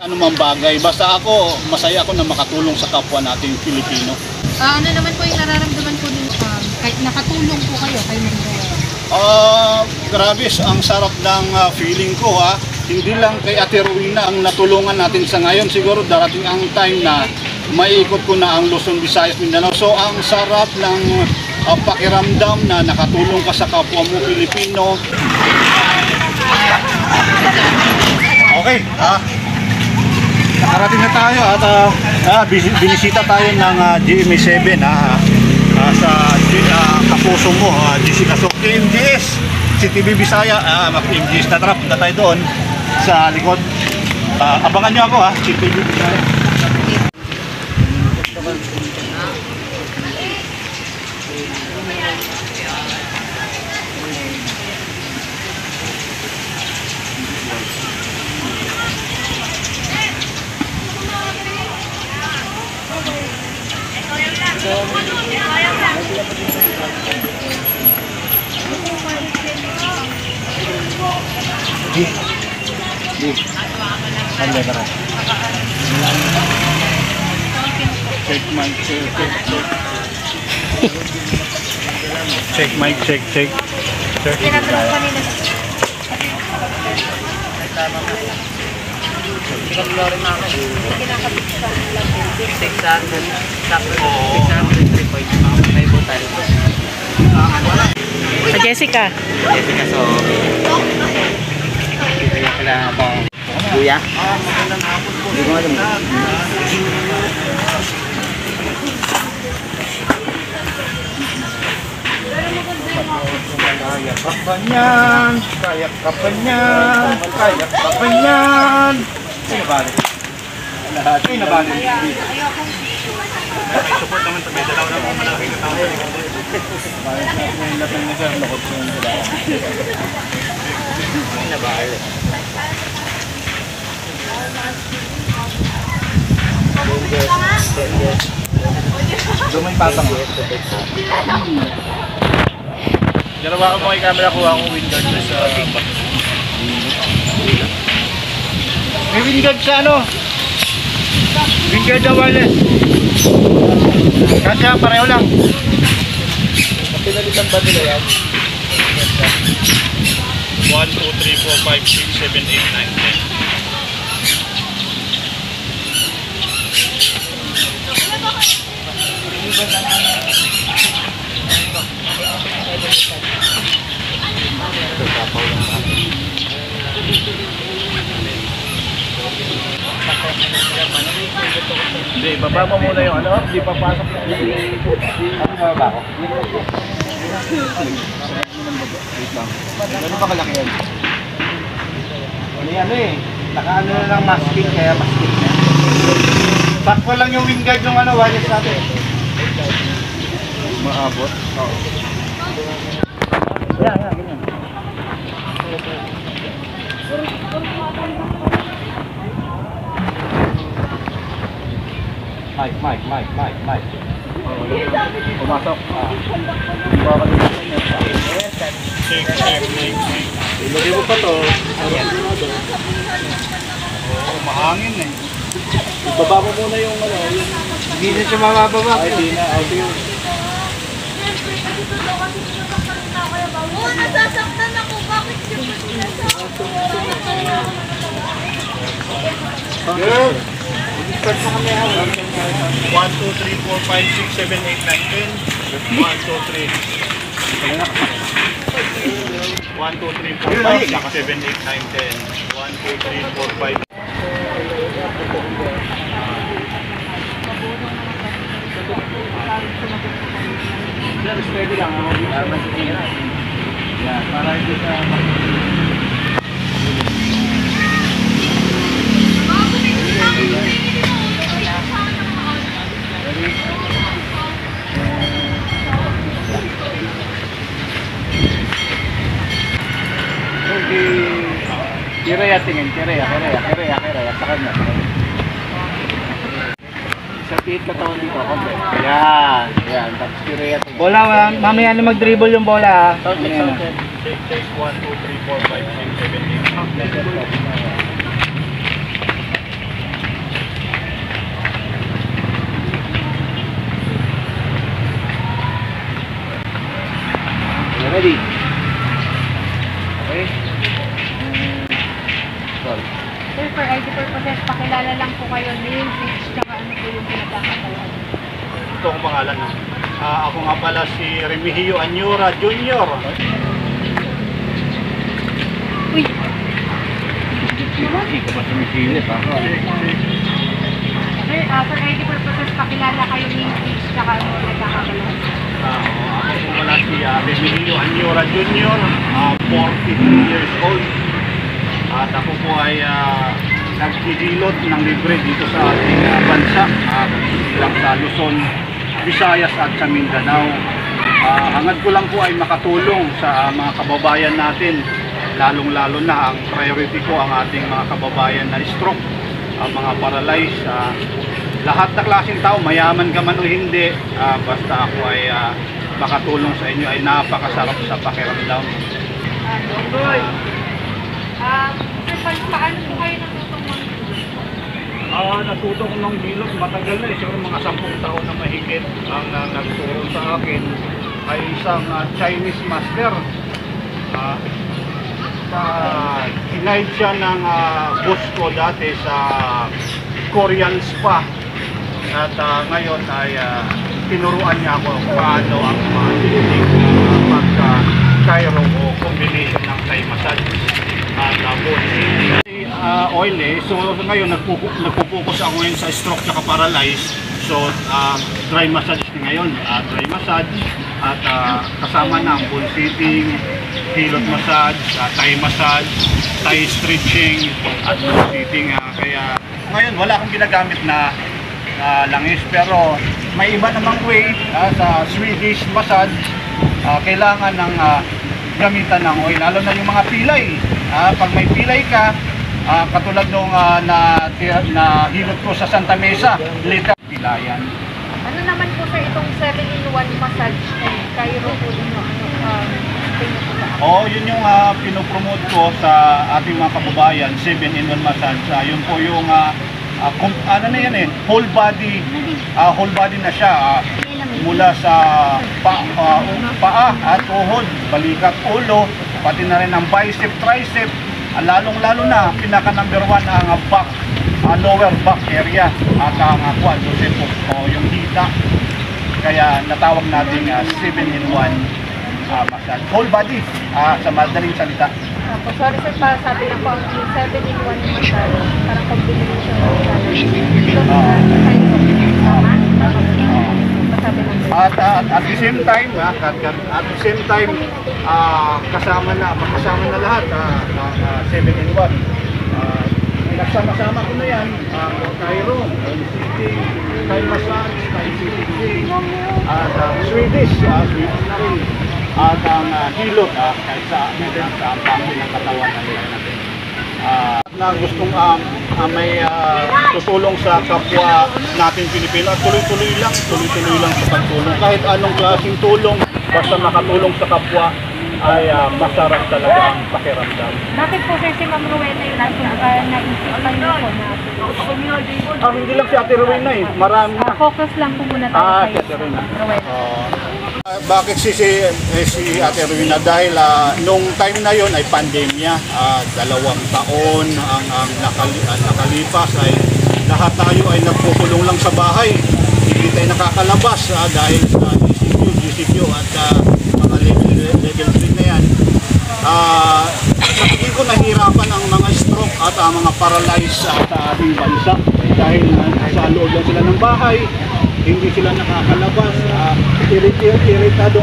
Anumang bagay, basta ako, masaya ako na makatulong sa kapwa nating Pilipino. Ano naman po yung nararamdaman po ninyo kahit nakatulong po kayo kay Mayor? Grabe, ang sarap ng feeling ko ha. Hindi lang kay Ate Rowena ang natulungan natin sa ngayon. Siguro darating ang time na maiikot ko na ang Luzon, Visayas, Mindanao. So ang sarap ng pakiramdam na nakatulong ka sa kapwa mo Pilipino. Okay, nakarating na tayo at binisita tayo ng GMA7 sa kapuso mo, GC Kaso, MGS, CTV Bisaya, MGS na trap, punta tayo doon sa likod. Abangan nyo ako CTV Bisaya. Check mic, check. Tinatanong kanina. Sa Jessica. Jessica, so kailangan ako kuya. Hindi ko alam. Kaya kapanyan. Sino ba? Sino ba? Support naman sa may dalaw ng malaking tao. Bakit natin yung lapang na siya? Nakot siya yung dalaw. Sino ba? Lumay patang. Dalawa ko mo kay camera, kuha akong windguard sa May windguard sa ano? Windguard na wireless. Kasi pareho lang. Pinalitan ba nila yan? 1, 2, 3, 4, 5, 6, 7, 8, 9, 10. Hindi, baba mo muna yung ano, hindi papasok yung Ano ba ako? Gano'n ba kalaki yan? Ano nakaano na lang masking kaya masking na. Sakto lang yung windguard ng ano, wireless natin. maabot. Oo. Ganyan. Mike. Pumasok. Check. Ilagay mo pa to. Oo, mahangin eh. Ibaba mo muna yung ano. Hindi na siya mabababa. Ay, di na. Ay, yun. Oo, nasasaktan ako. Bakit siya pa sinasaktan? Girl! Start na kami ha. 1, 2, 3, 4, 5, 6, 7, 8, 9, 10. 1, 2, 3. 1, 2, 3, 4, 5, 6, 7, 8, 9, 10. 1, 2, 3, 4, 5. Pwede lang. Yan, para ito sa... Kiraya tingin, kiraya sa kanya. Sa tiit katawan dito, komplet. Yan, tapos kiraya tingin. Bola, mamaya na mag-dribble yung bola. Check. 1, 2, 3, 4, 5, 6, 7, 8. purposes, pakilala lang po kayo, name, age, tsaka ano po yung pinagkakataon. Ito ang pangalan. Ako nga pala si Remigio Anyura Jr. Uy! Hindi ka ba sumisilip ha? Sir, for ID purposes, pakilala kayo, name, age, tsaka ano yung pinagkakataon. Ako po pala si Remigio Anyura Jr. 43 years old. At ako po ay nagkikilot ng libre dito sa ating bansa, lang sa Luzon, Visayas at sa Mindanao. Hangad ko lang po ay makatulong sa mga kababayan natin, lalong-lalo na ang priority ko ang ating mga kababayan na stroke, ang mga paralyzed, lahat na klaseng tao, mayaman ka man o hindi, basta ako ay makatulong sa inyo ay napakasarap sa pakiramdam. Sir, paano po kayo natutong Natuto ko ng bilog, matagal na siguro mga 10 taon na mahigit ang nagturo sa akin ay isang Chinese master. Hinaid siya ng boss ko dati sa Korean spa. At ngayon ay tinuruan niya ako paano ang mga technique ng pagka-Cairo o combination ng Thai massage at oil So ngayon nagpo-focus ako ngayon sa stroke at paralyzed. So dry massage ngayon, dry massage at kasama na ang bone sitting, hilot massage, Thai massage, Thai stretching at bone sitting. Kaya ngayon wala akong ginagamit na langis, pero may iba namang way sa Swedish massage. Kailangan ng gamitan ng oil, lalo na yung mga pilay. Pag may pilay ka, katulad nung na hilot ko sa Santa Mesa, literal pilayan. Ano naman po sir itong 7-in-1 massage and Cairo po ninyo? Yun yung pinopromote ko sa ating mga kababayan, 7-in-1 massage. Yun po yung ano na yan whole body na siya, mula sa paa at tuhod, balikat, ulo, pati na rin ang bicep, tricep, lalong-lalo na pinaka number 1 ang back, lower back area at ang quadriceps o yung hita. Kaya natawag nating 7-in-1 massage, whole body, sa madaling salita. Sorry sir, para sabi na po ang 7-in-1 massage, parang combination ng at the same time, magkasama na lahat ng 7-in-1. Nagsama-sama ko na yan, Cairo, sitting, Thai massage, Thai sitting, at Swedish na rin, at ang hilot kahit sa pangin ng katawan natin. Na gustong may tutulong sa kapwa natin Pilipino, at tuloy-tuloy lang sa pagtulong. Kahit anong klaseng tulong, basta makatulong sa kapwa, ay masarap talaga ang pakiramdam. Bakit po sir si Ma'am Rowena yung naisipan niyo po na? Hindi lang si Ate Rowena marami na. Focus lang po muna tayo Si Ate Rowena. Bakit si Ate Rowena? Dahil nung time na yon ay pandemya, 2 taon ang nakalipas, ay lahat tayo ay nagkukulong lang sa bahay. Hindi tayo nakakalabas dahil sa GCQ at mga level 3 na yan. Sa tingin ko nahirapan ang mga stroke at ang mga paralyzed sa ating bansa dahil sa loob lang sila ng bahay, hindi sila nakakalabas, iritado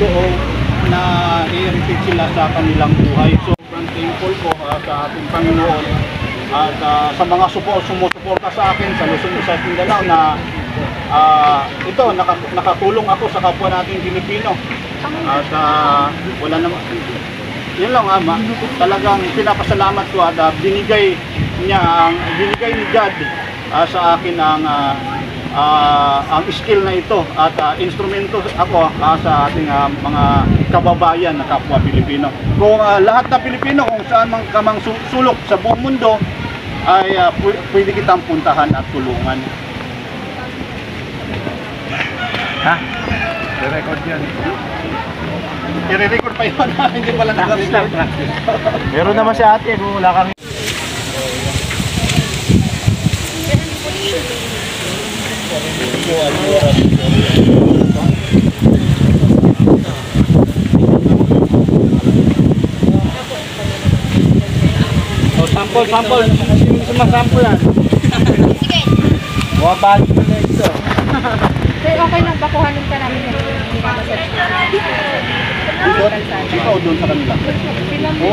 o na-irritate sila sa kanilang buhay. So, sobrang thankful ko sa ating Panginoon at sa mga sumusuporta sa akin sa Luzon, Visayas, Mindanao na ito, nakatulong ako sa kapwa nating Pilipino. At wala naman, yun lang talagang pinapasalamat ko at binigay ni God sa akin ang skill na ito at instrumento ako sa ating mga kababayan na kapwa Pilipino. Kung lahat na Pilipino, kung saan man ka mang sulok sa buong mundo, ay pwede kitang puntahan at tulungan. I-record yan. I-record pa yun, hindi pala naka-record. Meron naman si ate kung wala kang Oh, sample. Sino gusto masample yan? Sige. Wabali mo na ito. Sir, okay lang ba kuhanin ka namin yan? Hindi ka masearch. Ikaw doon sa kanila. Sila mo.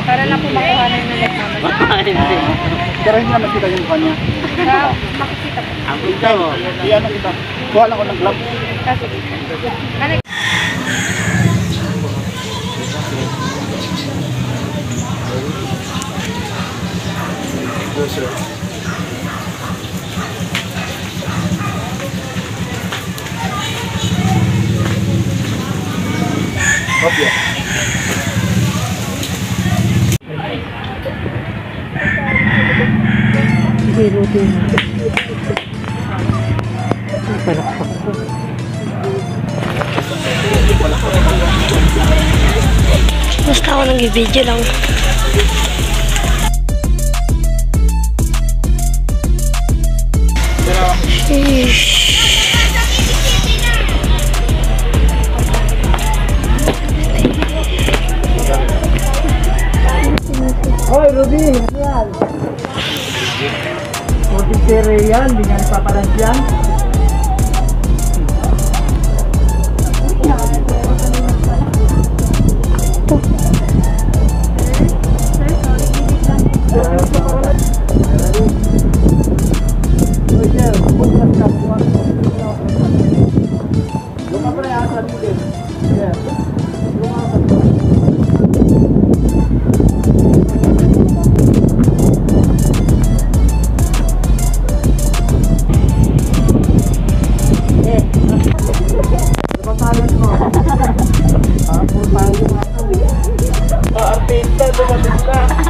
Para lang po makuhanin na nagmamasal. Pero hindi naman kita yung kanya. Makikita po. Ang ito. Iyan kita. Kuha lang ko ng glove. Kasi, ano Kopya. Basta ako nag-video lang. Sheesh. Hoy, Ruby! Yan! Puti sere yan, hindi nga nagpapalas yan. Artista, dumating na.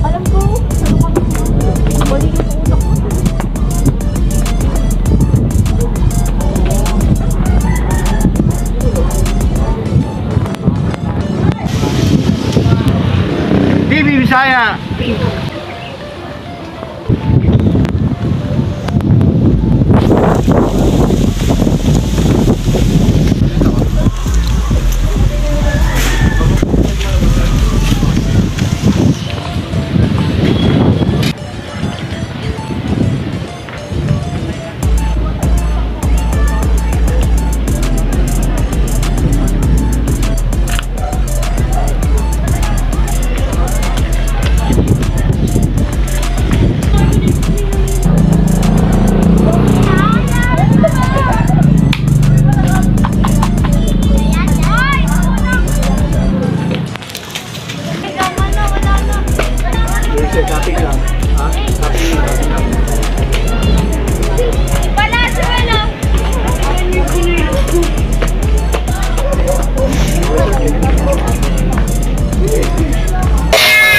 alam ko, baligin ko utak ko. TV Bisaya! Copy lang. Ha? Copy lang. Wala siya wala.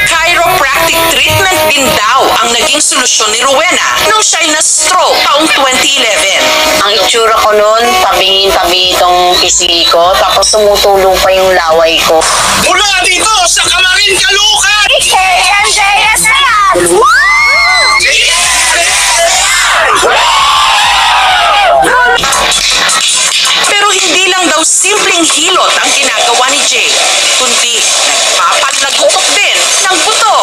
Chiropractic treatment din daw ang naging solusyon ni Rowena nung siya'y na-stroke taong 2011. Ang itsura ko noon, tabingin-tabi itong pisngi ko, tapos tumutulong pa yung laway ko. Mula dito sa Kamarin, Caloocan! Pero hindi lang daw simpleng hilot ang ginagawa ni Jay, kundi nagpapalagutok din ng buto.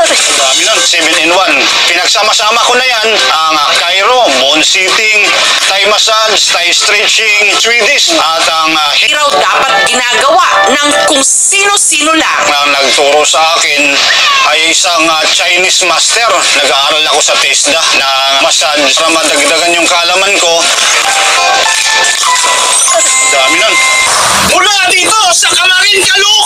Dami nun, 7-in-1. Pinagsama-sama ko na yan, ang Cairo, bone sitting, Thai massage, Thai stretching, Swedish, at ang Hindi raw dapat ginagawa ng kung sino-sino lang. ang nagturo sa akin ay isang Chinese master. Nag-aaral ako sa TESDA na massage para madagdagan yung kaalaman ko. Dami nun. Mula dito sa Kamarin, Caloocan!